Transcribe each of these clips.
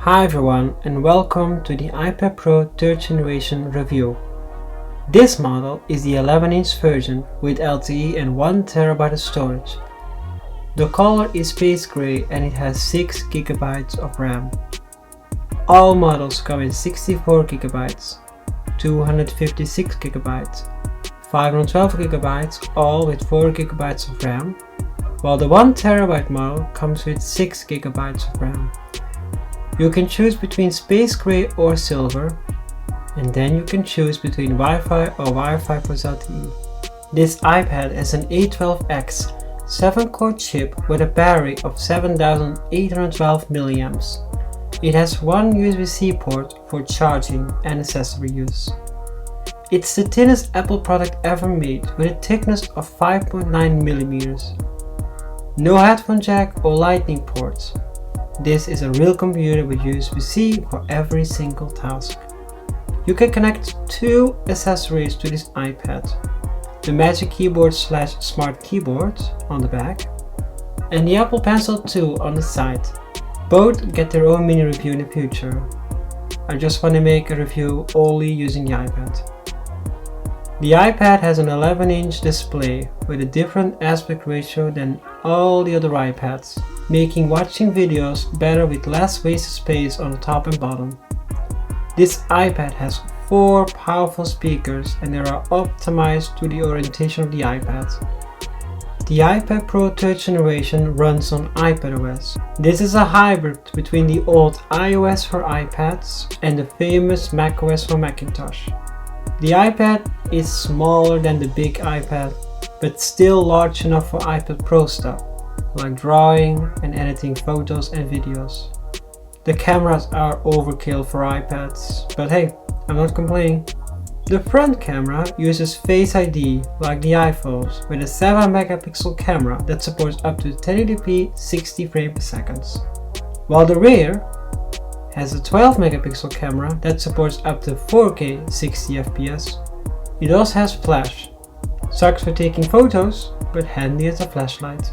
Hi everyone and welcome to the iPad Pro 3rd generation review. This model is the 11-inch version with LTE and 1TB of storage. The color is space gray and it has 6GB of RAM. All models come in 64GB, 256GB, 512GB, all with 4GB of RAM, while the 1TB model comes with 6GB of RAM. You can choose between space gray or silver, and then you can choose between Wi-Fi or Wi-Fi plus LTE. This iPad has an A12X 7-core chip with a battery of 7812 mAh. It has one USB-C port for charging and accessory use. It's the thinnest Apple product ever made with a thickness of 5.9mm. No headphone jack or lightning ports. This is a real computer with USB-C for every single task. You can connect two accessories to this iPad. The Magic Keyboard / Smart Keyboard on the back and the Apple Pencil 2 on the side. Both get their own mini review in the future. I just want to make a review only using the iPad. The iPad has an 11-inch display with a different aspect ratio than all the other iPads, making watching videos better with less wasted space on the top and bottom. This iPad has 4 powerful speakers and they are optimized to the orientation of the iPad. The iPad Pro 3rd generation runs on iPadOS. This is a hybrid between the old iOS for iPads and the famous macOS for Macintosh. The iPad is smaller than the big iPad, but still large enough for iPad Pro stuff, like drawing and editing photos and videos. The cameras are overkill for iPads, but hey, I'm not complaining. The front camera uses Face ID like the iPhones with a 7-megapixel camera that supports up to 1080p 60 frames per second, while the rear has a 12-megapixel camera that supports up to 4K 60fps. It also has flash. Sucks for taking photos, but handy as a flashlight.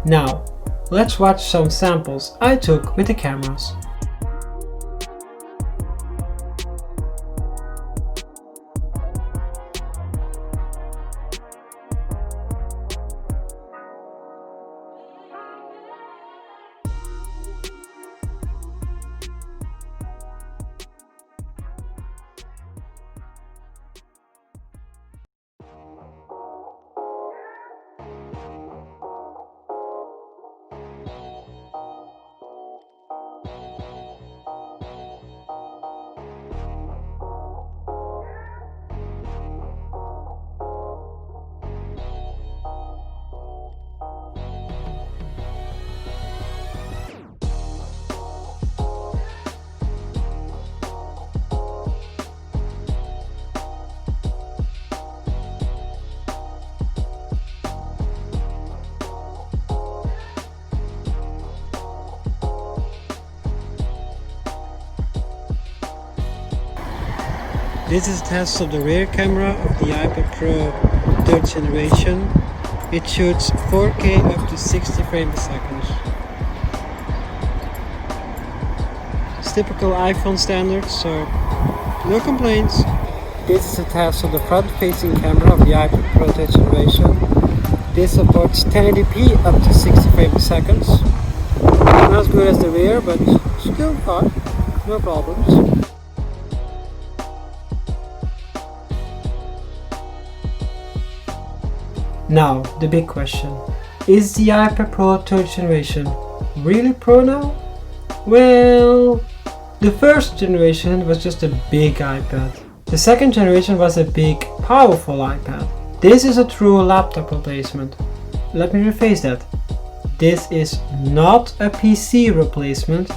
Now, let's watch some samples I took with the cameras. This is a test of the rear camera of the iPad Pro 3rd generation. It shoots 4K up to 60 frames per second. It's typical iPhone standards, so no complaints. This is a test of the front-facing camera of the iPad Pro 3rd generation. This supports 1080p up to 60 frames per second. Not as good as the rear, but still fun, no problems. Now, the big question. Is the iPad Pro 3rd generation really Pro now? Well, the first generation was just a big iPad. The second generation was a big, powerful iPad. This is a true laptop replacement. Let me rephrase that. This is not a PC replacement,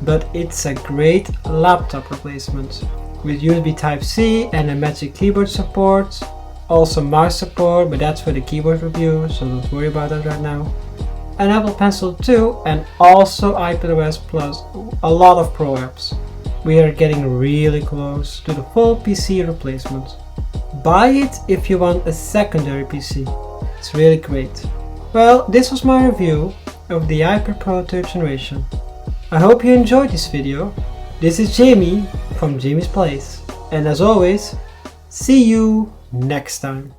but it's a great laptop replacement. With USB Type-C and a Magic Keyboard support. Also mouse support, but that's for the keyboard review, so don't worry about that right now. An Apple Pencil 2 and also iPadOS plus a lot of Pro apps. We are getting really close to the full PC replacement. Buy it if you want a secondary PC. It's really great. Well, this was my review of the iPad Pro 3rd generation. I hope you enjoyed this video. This is Jamie from Jamie's Place, and as always, see you next time.